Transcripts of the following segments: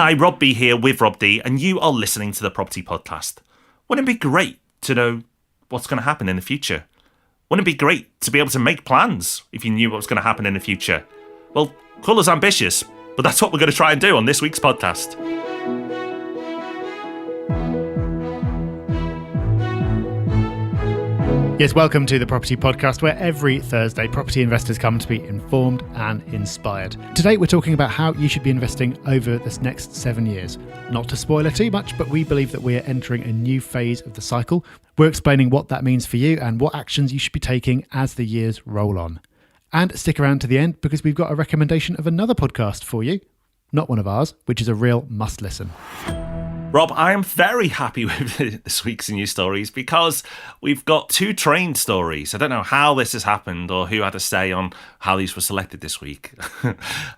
Hi, Rob B here with Rob D, and you are listening to the Property Podcast. Wouldn't it be great to know what's going to happen in the future? Wouldn't it be great to be able to make plans if you knew what was going to happen in the future? Well, call us ambitious, but that's what we're going to try and do on this week's podcast. Yes, welcome to the Property Podcast, where every Thursday property investors come to be informed and inspired. Today we're talking about how you should be investing over this next 7 years. Not to spoil it too much, but we believe that we're entering a new phase of the cycle. We're explaining what that means for you and what actions you should be taking as the years roll on. And stick around to the end because we've got a recommendation of another podcast for you. Not one of ours, which is a real must listen. Rob, I am very happy with this week's news stories because we've got two train stories. I don't know how this has happened or who had a say on how these were selected this week.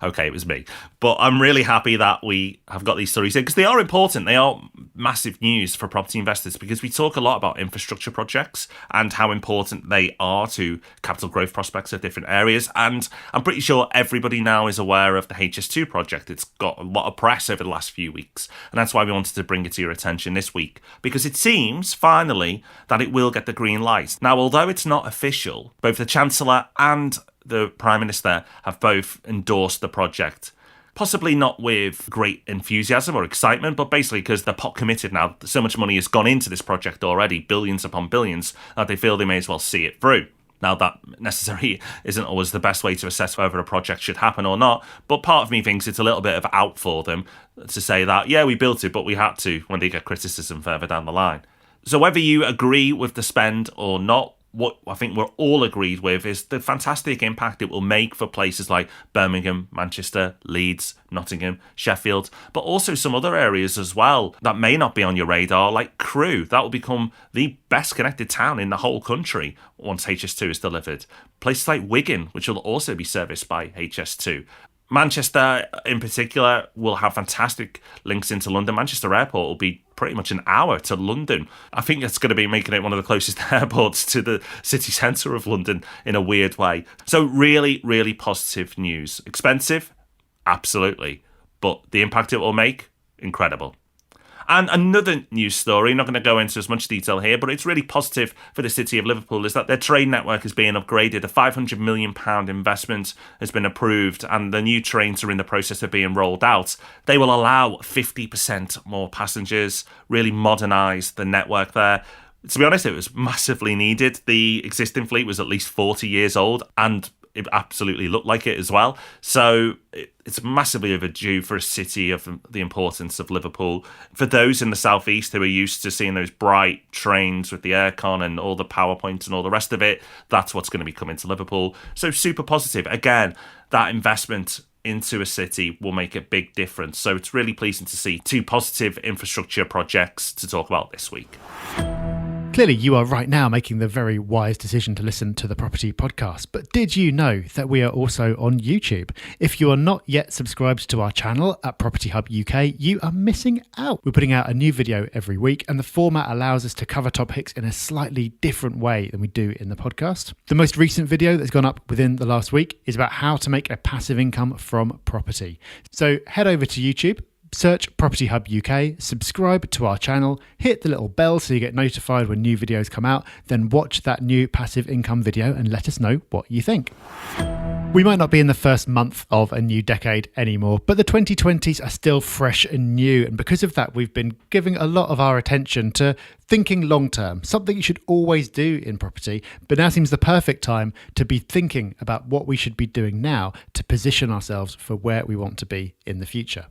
Okay, it was me. But I'm really happy that we have got these stories in because they are important. They are massive news for property investors because we talk a lot about infrastructure projects and how important they are to capital growth prospects of different areas. And I'm pretty sure everybody now is aware of the HS2 project. It's got a lot of press over the last few weeks. And that's why we wanted to bring it to your attention this week, because it seems finally that it will get the green light. Now, although it's not official, both the Chancellor and the Prime Minister have both endorsed the project. Possibly not with great enthusiasm or excitement, but basically because they're pot committed now. So much money has gone into this project already, billions upon billions, that they feel they may as well see it through. Now, that necessarily isn't always the best way to assess whether a project should happen or not, but part of me thinks it's a little bit of out for them to say that, yeah, we built it, but we had to, when they get criticism further down the line. So whether you agree with the spend or not, what I think we're all agreed with is the fantastic impact it will make for places like Birmingham, Manchester, Leeds, Nottingham, Sheffield, but also some other areas as well that may not be on your radar, like Crewe. That will become the best connected town in the whole country once HS2 is delivered. Places like Wigan, which will also be serviced by HS2. Manchester, in particular, will have fantastic links into London. Manchester Airport will be pretty much an hour to London. I think that's going to be making it one of the closest airports to the city centre of London in a weird way. So really, really positive news. Expensive? Absolutely. But the impact it will make? Incredible. And another news story, not going to go into as much detail here, but it's really positive for the city of Liverpool, is that their train network is being upgraded. A £500 million investment has been approved and the new trains are in the process of being rolled out. They will allow 50% more passengers, really modernise the network there. To be honest, it was massively needed. The existing fleet was at least 40 years old and it absolutely looked like it as well. So it's massively overdue for a city of the importance of Liverpool. For those in the southeast who are used to seeing those bright trains with the aircon and all the PowerPoint and all the rest of it, that's what's going to be coming to Liverpool. So super positive. Again, that investment into a city will make a big difference. So it's really pleasing to see two positive infrastructure projects to talk about this week. Clearly, you are right now making the very wise decision to listen to the Property Podcast. But did you know that we are also on YouTube? If you are not yet subscribed to our channel at Property Hub UK, you are missing out. We're putting out a new video every week, and the format allows us to cover topics in a slightly different way than we do in the podcast. The most recent video that's gone up within the last week is about how to make a passive income from property. So head over to YouTube, search Property Hub UK, subscribe to our channel, hit the little bell so you get notified when new videos come out, then watch that new passive income video and let us know what you think. We might not be in the first month of a new decade anymore, but the 2020s are still fresh and new, and because of that we've been giving a lot of our attention to thinking long term, something you should always do in property, but now seems the perfect time to be thinking about what we should be doing now to position ourselves for where we want to be in the future.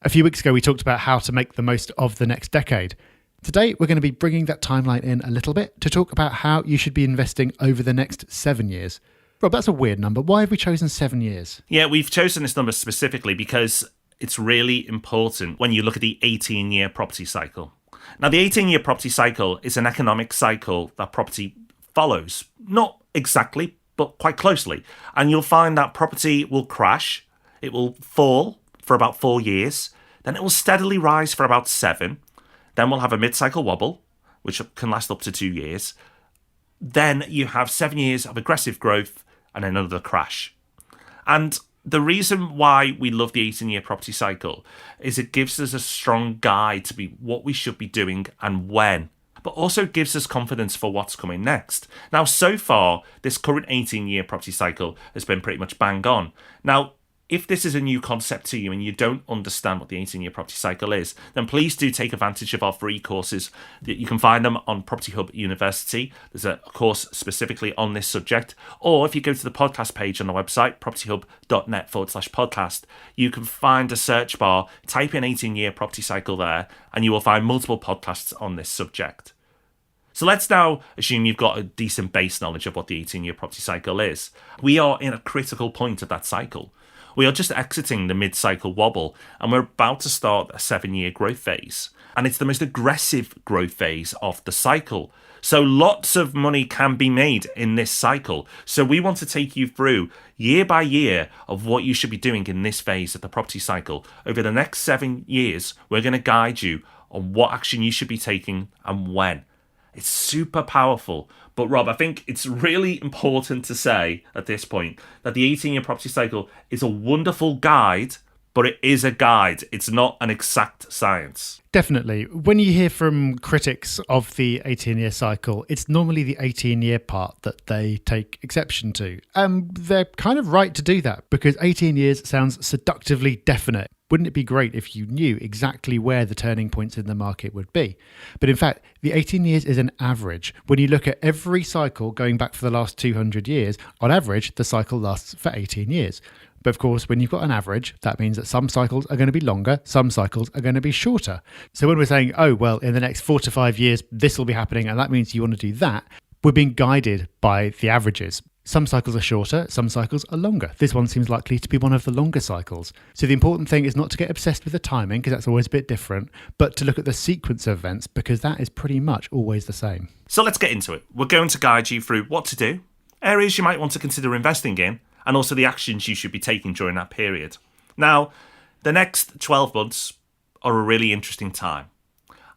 A few weeks ago, we talked about how to make the most of the next decade. Today, we're going to be bringing that timeline in a little bit to talk about how you should be investing over the next 7 years. Rob, that's a weird number. Why have we chosen 7 years? Yeah, we've chosen this number specifically because it's really important when you look at the 18-year property cycle. Now, the 18-year property cycle is an economic cycle that property follows. Not exactly, but quite closely. And you'll find that property will crash. It will fall for about 4 years. Then it will steadily rise for about 7. Then we'll have a mid-cycle wobble, which can last up to 2 years. Then you have 7 years of aggressive growth and another crash. And The reason why we love the 18-year property cycle is it gives us a strong guide to be what we should be doing and when, but also gives us confidence for what's coming next. Now, so far, this current 18-year property cycle has been pretty much bang on. Now, if this is a new concept to you and you don't understand what the 18-year property cycle is, then please do take advantage of our free courses. You can find them on Property Hub University. There's a course specifically on this subject. Or if you go to the podcast page on the website, propertyhub.net/podcast, you can find a search bar, type in 18-year property cycle there, and you will find multiple podcasts on this subject. So let's now assume you've got a decent base knowledge of what the 18-year property cycle is. We are in a critical point of that cycle. We are just exiting the mid-cycle wobble, and we're about to start a 7-year growth phase. And it's the most aggressive growth phase of the cycle. So lots of money can be made in this cycle. So we want to take you through year by year of what you should be doing in this phase of the property cycle. Over the next 7 years, we're going to guide you on what action you should be taking and when. It's super powerful. But Rob, I think it's really important to say at this point that the 18-year property cycle is a wonderful guide, but it is a guide. It's not an exact science. Definitely. When you hear from critics of the 18-year cycle, it's normally the 18-year part that they take exception to. And they're kind of right to do that because 18 years sounds seductively definite. Wouldn't it be great if you knew exactly where the turning points in the market would be? But in fact, the 18 years is an average. When you look at every cycle going back for the last 200 years, on average, the cycle lasts for 18 years. But of course, when you've got an average, that means that some cycles are going to be longer, some cycles are going to be shorter. So when we're saying, oh, well, in the next 4 to 5 years, this will be happening, and that means you want to do that, we're being guided by the averages. Some cycles are shorter, some cycles are longer. This one seems likely to be one of the longer cycles. So the important thing is not to get obsessed with the timing, because that's always a bit different, but to look at the sequence of events, because that is pretty much always the same. So let's get into it. We're going to guide you through what to do, areas you might want to consider investing in, and also the actions you should be taking during that period. Now, the next 12 months are a really interesting time,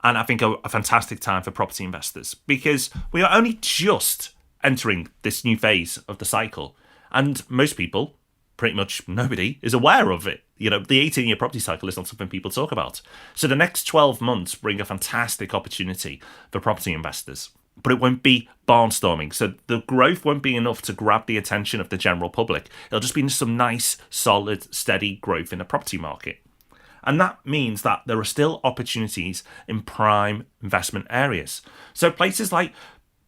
and I think a fantastic time for property investors, because we are only just entering this new phase of the cycle, and most people, pretty much nobody, is aware of it. You know, the 18-year property cycle is not something people talk about. So the next 12 months bring a fantastic opportunity for property investors, but it won't be barnstorming. So the growth won't be enough to grab the attention of the general public. It'll just be some nice, solid, steady growth in the property market. And that means that there are still opportunities in prime investment areas. So places like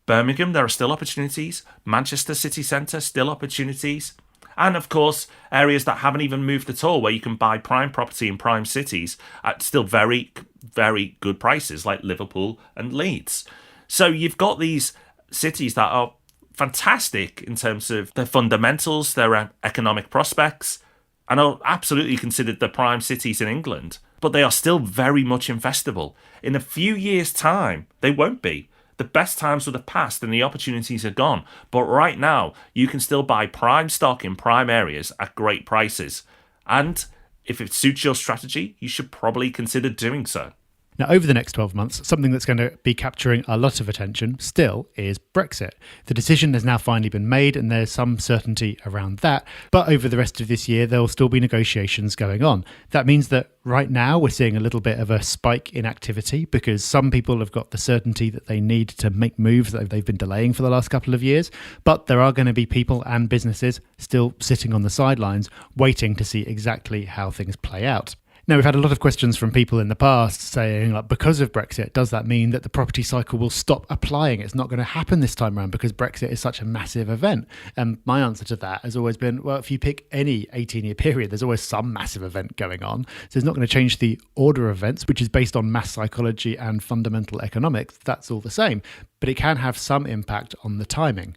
Birmingham, there are still opportunities. Manchester city centre, still opportunities. And of course, areas that haven't even moved at all, where you can buy prime property in prime cities at still very, very good prices, like Liverpool and Leeds. So you've got these cities that are fantastic in terms of their fundamentals, their economic prospects, and are absolutely considered the prime cities in England. But they are still very much investable. In a few years' time, they won't be. The best times were the past and the opportunities are gone. But right now, you can still buy prime stock in prime areas at great prices. And if it suits your strategy, you should probably consider doing so. Now, over the next 12 months, something that's going to be capturing a lot of attention still is Brexit. The decision has now finally been made and there's some certainty around that. But over the rest of this year, there will still be negotiations going on. That means that right now we're seeing a little bit of a spike in activity because some people have got the certainty that they need to make moves that they've been delaying for the last couple of years. But there are going to be people and businesses still sitting on the sidelines waiting to see exactly how things play out. Now, we've had a lot of questions from people in the past saying, like, because of Brexit, does that mean that the property cycle will stop applying? It's not going to happen this time around because Brexit is such a massive event. And my answer to that has always been, well, if you pick any 18-year period, there's always some massive event going on. So it's not going to change the order of events, which is based on mass psychology and fundamental economics. That's all the same. But it can have some impact on the timing.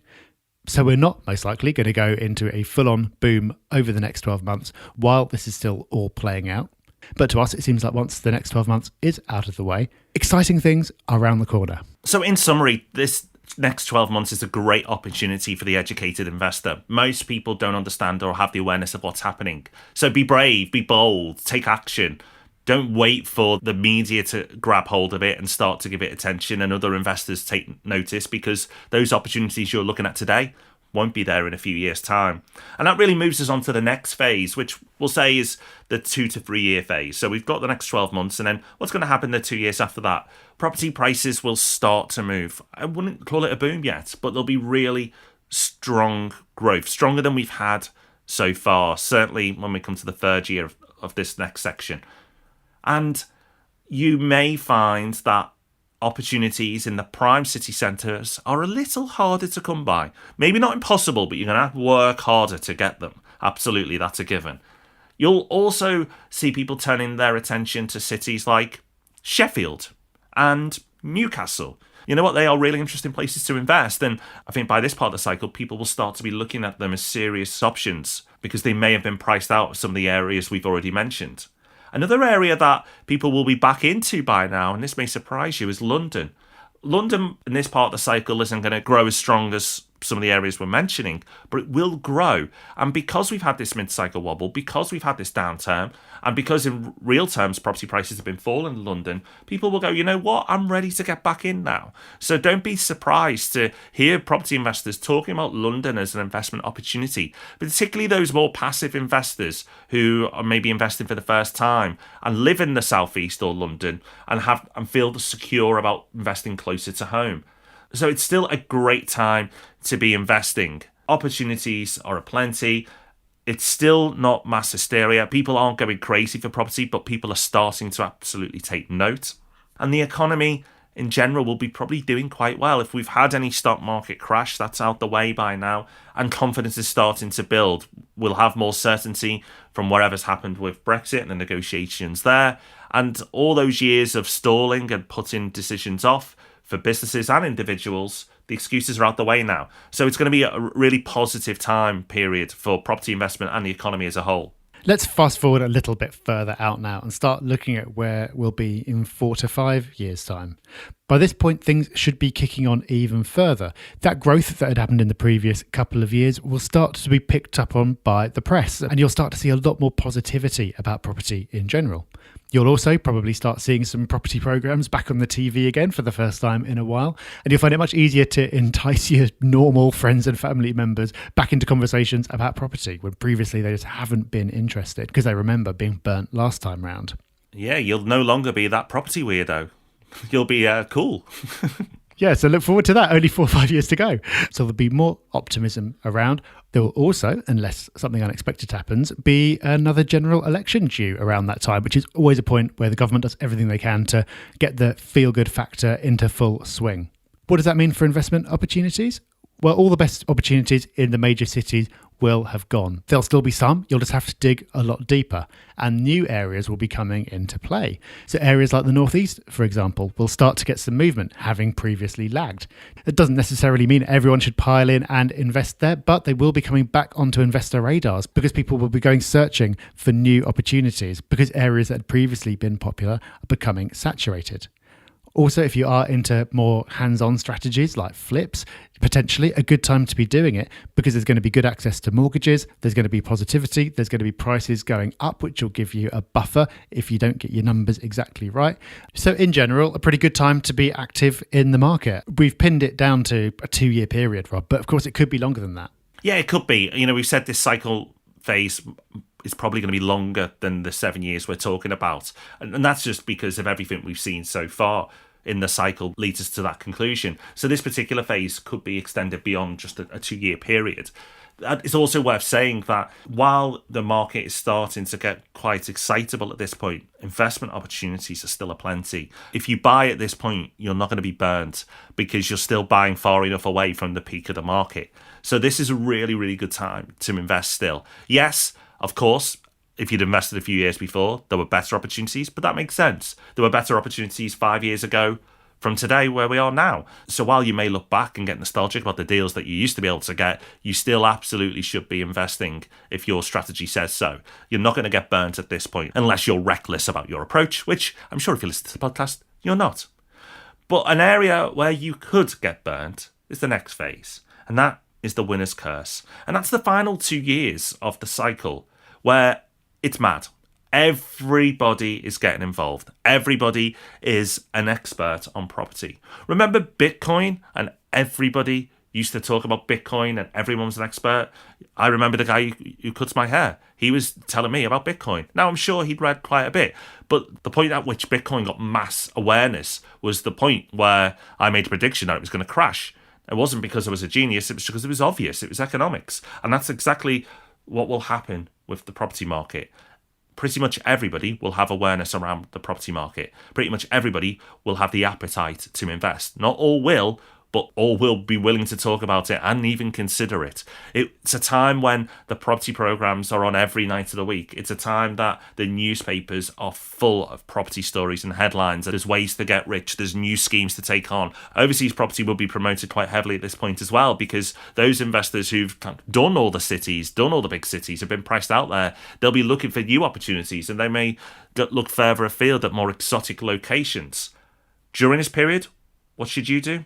So we're not most likely going to go into a full-on boom over the next 12 months while this is still all playing out. But to us, it seems like once the next 12 months is out of the way, exciting things are around the corner. So in summary, this next 12 months is a great opportunity for the educated investor. Most people don't understand or have the awareness of what's happening. So be brave, be bold, take action. Don't wait for the media to grab hold of it and start to give it attention and other investors take notice, because those opportunities you're looking at today won't be there in a few years' time. And that really moves us on to the next phase, which we'll say is the 2 to 3 year phase. So we've got the next 12 months, and then what's going to happen the 2 years after that? Property prices will start to move. I wouldn't call it a boom yet, but there'll be really strong growth, stronger than we've had so far, certainly when we come to the third year of this next section. And you may find that opportunities in the prime city centres are a little harder to come by. Maybe not impossible, but you're going to have to work harder to get them. Absolutely, that's a given. You'll also see people turning their attention to cities like Sheffield and Newcastle. You know what? They are really interesting places to invest. And I think by this part of the cycle, people will start to be looking at them as serious options because they may have been priced out of some of the areas we've already mentioned. Another area that people will be back into by now, and this may surprise you, is London. London in this part of the cycle isn't going to grow as strong as some of the areas we're mentioning, but it will grow. And because we've had this mid-cycle wobble, because we've had this downturn, and because in real terms property prices have been falling in London, people will go, you know what, I'm ready to get back in now. So don't be surprised to hear property investors talking about London as an investment opportunity, particularly those more passive investors who are maybe investing for the first time and live in the southeast or London and feel secure about investing closer to home. So it's still a great time to be investing. Opportunities are aplenty. It's still not mass hysteria. People aren't going crazy for property, but people are starting to absolutely take note. And the economy in general will be probably doing quite well. If we've had any stock market crash, that's out the way by now, and confidence is starting to build. We'll have more certainty from whatever's happened with Brexit and the negotiations there, and all those years of stalling and putting decisions off for businesses and individuals, the excuses are out the way now. So it's going to be a really positive time period for property investment and the economy as a whole. Let's fast forward a little bit further out now and start looking at where we'll be in 4 to 5 years' time. By this point, things should be kicking on even further. That growth that had happened in the previous couple of years will start to be picked up on by the press, and you'll start to see a lot more positivity about property in general. You'll also probably start seeing some property programs back on the TV again for the first time in a while, and you'll find it much easier to entice your normal friends and family members back into conversations about property when previously they just haven't been interested because they remember being burnt last time round. Yeah, you'll no longer be that property weirdo. You'll be cool. Yeah, so look forward to that. Only 4 or 5 years to go. So there'll be more optimism around. There will also, unless something unexpected happens, be another general election due around that time, which is always a point where the government does everything they can to get the feel-good factor into full swing. What does that mean for investment opportunities? Well, all the best opportunities in the major cities will have gone. There'll still be some, you'll just have to dig a lot deeper, and new areas will be coming into play. So areas like the Northeast, for example, will start to get some movement, having previously lagged. It doesn't necessarily mean everyone should pile in and invest there, but they will be coming back onto investor radars because people will be going searching for new opportunities because areas that had previously been popular are becoming saturated. Also, if you are into more hands-on strategies like flips, potentially a good time to be doing it because there's going to be good access to mortgages, there's going to be positivity, there's going to be prices going up, which will give you a buffer if you don't get your numbers exactly right. So in general, a pretty good time to be active in the market. We've pinned it down to a 2-year period, Rob, but of course it could be longer than that. Yeah, it could be. You know, we've said this cycle phase is probably going to be longer than the 7 years we're talking about. And that's just because of everything we've seen so far in the cycle leads us to that conclusion. So this particular phase could be extended beyond just a 2-year period. It's also worth saying that while the market is starting to get quite excitable at this point, investment opportunities are still aplenty. If you buy at this point, you're not going to be burnt because you're still buying far enough away from the peak of the market. So this is a really, really good time to invest still. Yes, of course, if you'd invested a few years before, there were better opportunities, but that makes sense. There were better opportunities 5 years ago from today where we are now. So while you may look back and get nostalgic about the deals that you used to be able to get, you still absolutely should be investing if your strategy says so. You're not going to get burnt at this point unless you're reckless about your approach, which I'm sure if you listen to the podcast, you're not. But an area where you could get burnt is the next phase, and that is the winner's curse. And that's the final 2 years of the cycle where it's mad. Everybody is getting involved. Everybody is an expert on property. Remember Bitcoin and everybody used to talk about Bitcoin and everyone was an expert. I remember the guy who cuts my hair. He was telling me about Bitcoin. Now, I'm sure he'd read quite a bit, but the point at which Bitcoin got mass awareness was the point where I made a prediction that it was going to crash. It wasn't because I was a genius, it was because it was obvious. It was economics. And that's exactly what will happen with the property market. Pretty much everybody will have awareness around the property market. Pretty much everybody will have the appetite to invest. Not all will, but all will be willing to talk about it and even consider it. It's a time when the property programs are on every night of the week. It's a time that the newspapers are full of property stories and headlines. There's ways to get rich. There's new schemes to take on. Overseas property will be promoted quite heavily at this point as well, because those investors who've done all the cities, done all the big cities, have been priced out there. They'll be looking for new opportunities, and they may look further afield at more exotic locations. During this period, what should you do?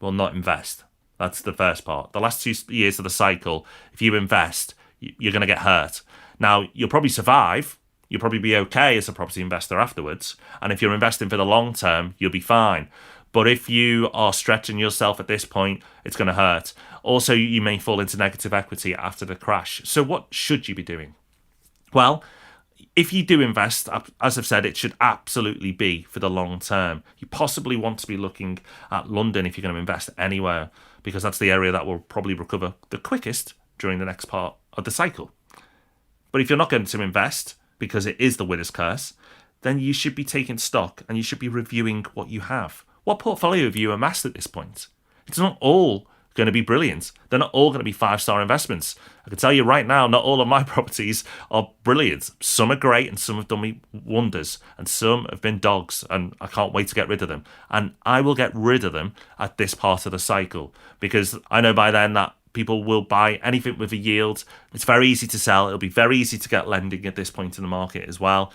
Well, not invest. That's the first part. The last 2 years of the cycle, if you invest, you're going to get hurt. Now, you'll probably survive. You'll probably be okay as a property investor afterwards. And if you're investing for the long term, you'll be fine. But if you are stretching yourself at this point, it's going to hurt. Also, you may fall into negative equity after the crash. So what should you be doing? Well, if you do invest, as I've said, it should absolutely be for the long term. You possibly want to be looking at London if you're going to invest anywhere, because that's the area that will probably recover the quickest during the next part of the cycle. But if you're not going to invest, because it is the winner's curse, then you should be taking stock and you should be reviewing what you have. What portfolio have you amassed at this point? It's not all going to be brilliant. They're not all going to be 5-star investments. I can tell you right now, not all of my properties are brilliant. Some are great and some have done me wonders, and some have been dogs, and I can't wait to get rid of them. And I will get rid of them at this part of the cycle, because I know by then that people will buy anything with a yield. It's very easy to sell. It'll be very easy to get lending at this point in the market as well.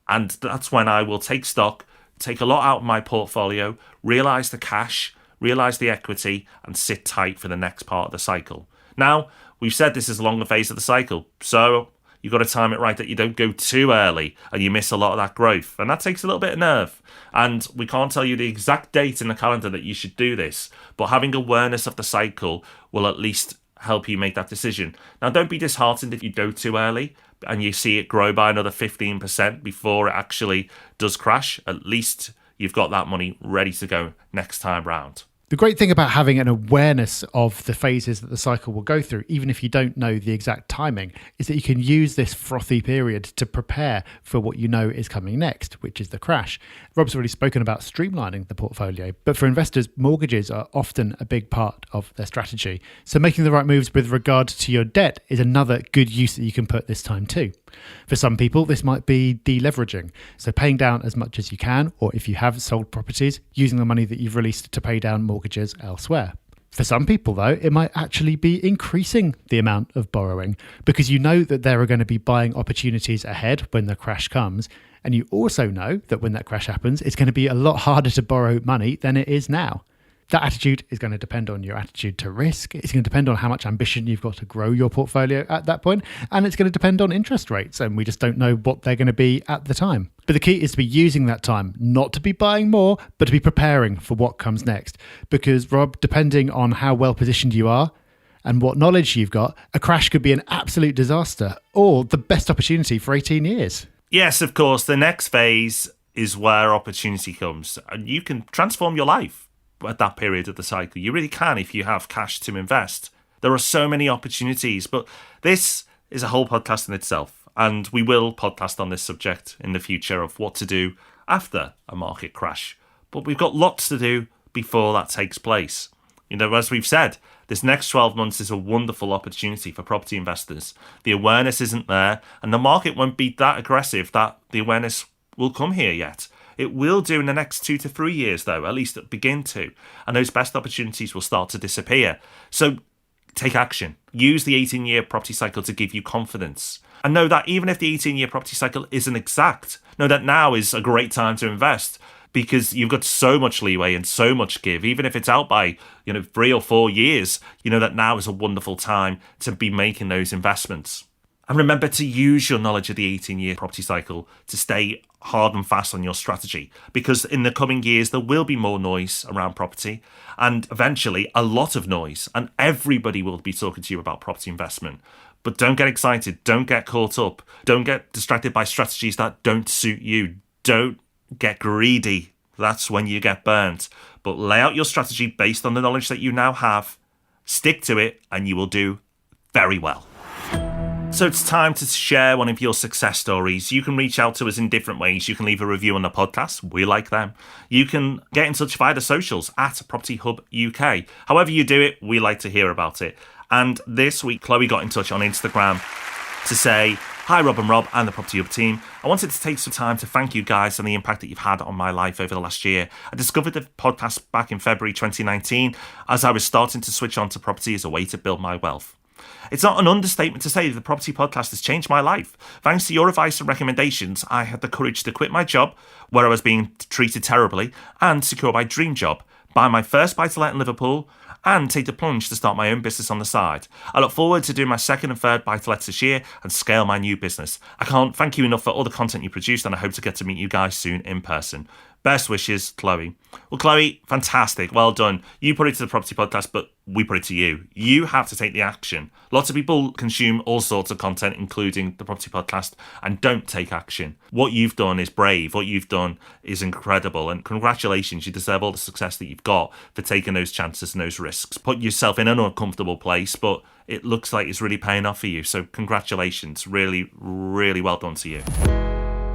And that's when I will take stock, take a lot out of my portfolio, realise the cash, realise the equity, and sit tight for the next part of the cycle. Now, we've said this is a longer phase of the cycle, so you've got to time it right that you don't go too early and you miss a lot of that growth. And that takes a little bit of nerve. And we can't tell you the exact date in the calendar that you should do this, but having awareness of the cycle will at least help you make that decision. Now, don't be disheartened if you go too early and you see it grow by another 15% before it actually does crash. At least you've got that money ready to go next time round. The great thing about having an awareness of the phases that the cycle will go through, even if you don't know the exact timing, is that you can use this frothy period to prepare for what you know is coming next, which is the crash. Rob's already spoken about streamlining the portfolio, but for investors, mortgages are often a big part of their strategy. So making the right moves with regard to your debt is another good use that you can put this time too. For some people, this might be deleveraging, so paying down as much as you can, or if you have sold properties, using the money that you've released to pay down mortgages elsewhere. For some people, though, it might actually be increasing the amount of borrowing, because you know that there are going to be buying opportunities ahead when the crash comes, and you also know that when that crash happens, it's going to be a lot harder to borrow money than it is now. That attitude is going to depend on your attitude to risk. It's going to depend on how much ambition you've got to grow your portfolio at that point. And it's going to depend on interest rates. And we just don't know what they're going to be at the time. But the key is to be using that time, not to be buying more, but to be preparing for what comes next. Because, Rob, depending on how well positioned you are and what knowledge you've got, a crash could be an absolute disaster or the best opportunity for 18 years. Yes, of course. The next phase is where opportunity comes. And you can transform your life at that period of the cycle. You really can if you have cash to invest. There are so many opportunities, but this is a whole podcast in itself, and we will podcast on this subject in the future of what to do after a market crash. But we've got lots to do before that takes place. You know, as we've said, this next 12 months is a wonderful opportunity for property investors. The awareness isn't there, and the market won't be that aggressive that the awareness will come here yet. It will do in the next 2 to 3 years, though, at least begin to. And those best opportunities will start to disappear. So take action. Use the 18-year property cycle to give you confidence. And know that even if the 18-year property cycle isn't exact, know that now is a great time to invest, because you've got so much leeway and so much give. Even if it's out by 3 or 4 years, you know that now is a wonderful time to be making those investments. And remember to use your knowledge of the 18-year property cycle to stay hard and fast on your strategy, because in the coming years, there will be more noise around property and eventually a lot of noise, and everybody will be talking to you about property investment. But don't get excited. Don't get caught up. Don't get distracted by strategies that don't suit you. Don't get greedy. That's when you get burnt. But lay out your strategy based on the knowledge that you now have. Stick to it and you will do very well. So it's time to share one of your success stories. You can reach out to us in different ways. You can leave a review on the podcast. We like them. You can get in touch via the socials at Property Hub UK. However you do it, we like to hear about it. And this week, Chloe got in touch on Instagram to say, "Hi, Rob and Rob and the Property Hub team. I wanted to take some time to thank you guys and the impact that you've had on my life over the last year. I discovered the podcast back in February 2019 as I was starting to switch on to property as a way to build my wealth. It's not an understatement to say that the Property Podcast has changed my life. Thanks to your advice and recommendations, I had the courage to quit my job, where I was being treated terribly, and secure my dream job, buy my first buy-to-let in Liverpool, and take the plunge to start my own business on the side. I look forward to doing my second and third buy-to-lets this year and scale my new business. I can't thank you enough for all the content you produced, and I hope to get to meet you guys soon in person. Best wishes, Chloe." Well, Chloe, fantastic. Well done. You put it to the Property Podcast, but we put it to you. You have to take the action. Lots of people consume all sorts of content, including the Property Podcast, and don't take action. What you've done is brave. What you've done is incredible. And congratulations. You deserve all the success that you've got for taking those chances and those risks. Put yourself in an uncomfortable place, but it looks like it's really paying off for you. So congratulations. Really, really well done to you.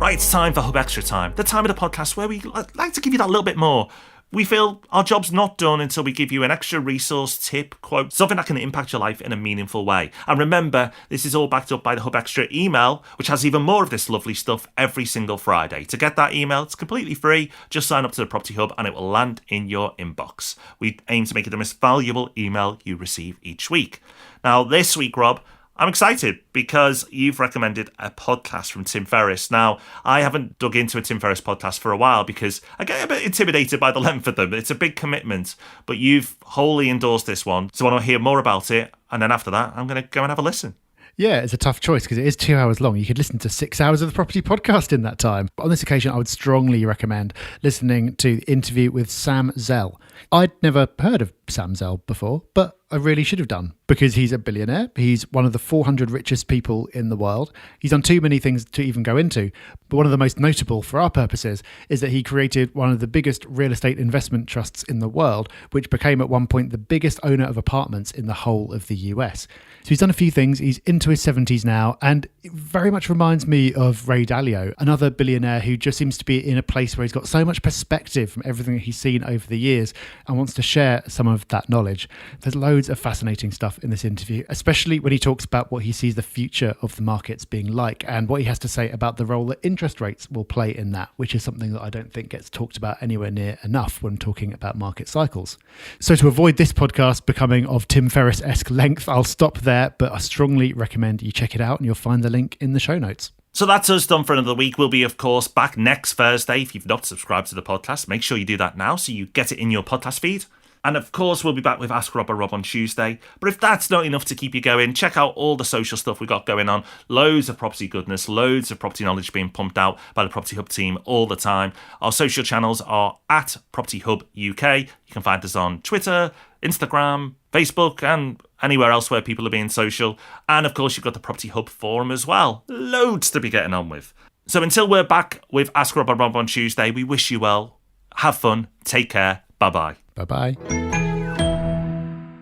Right, it's time for Hub Extra Time, the time of the podcast where we like to give you that little bit more. We feel our job's not done until we give you an extra resource, tip, quote, something that can impact your life in a meaningful way. And remember, this is all backed up by the Hub Extra email, which has even more of this lovely stuff every single Friday. To get that email, it's completely free. Just sign up to the Property Hub and it will land in your inbox. We aim to make it the most valuable email you receive each week. Now, this week, Rob, I'm excited because you've recommended a podcast from Tim Ferriss. Now, I haven't dug into a Tim Ferriss podcast for a while because I get a bit intimidated by the length of them. It's a big commitment, but you've wholly endorsed this one. So I want to hear more about it. And then after that, I'm going to go and have a listen. Yeah, it's a tough choice because it is 2 hours long. You could listen to 6 hours of the Property Podcast in that time. But on this occasion, I would strongly recommend listening to the interview with Sam Zell. I'd never heard of Sam Zell before, but I really should have done because he's a billionaire. He's one of the 400 richest people in the world. He's done too many things to even go into. But one of the most notable for our purposes is that he created one of the biggest real estate investment trusts in the world, which became at one point the biggest owner of apartments in the whole of the US. So he's done a few things. He's into his 70s now, and it very much reminds me of Ray Dalio, another billionaire who just seems to be in a place where he's got so much perspective from everything that he's seen over the years and wants to share some of that knowledge. There's loads of fascinating stuff in this interview, especially when he talks about what he sees the future of the markets being like and what he has to say about the role that interest rates will play in that, which is something that I don't think gets talked about anywhere near enough when talking about market cycles. So to avoid this podcast becoming of Tim Ferriss-esque length, I'll stop there, but I strongly recommend you check it out and you'll find the link in the show notes. So that's us done for another week. We'll be, of course, back next Thursday. If you've not subscribed to the podcast, make sure you do that now so you get it in your podcast feed. And of course, we'll be back with Ask Rob or Rob on Tuesday. But if that's not enough to keep you going, check out all the social stuff we got going on. Loads of property goodness, loads of property knowledge being pumped out by the Property Hub team all the time. Our social channels are at Property Hub UK. You can find us on Twitter, Instagram, Facebook, and anywhere else where people are being social. And of course, you've got the Property Hub forum as well. Loads to be getting on with. So until we're back with Ask Rob or Rob on Tuesday, we wish you well. Have fun. Take care. Bye-bye. Bye-bye.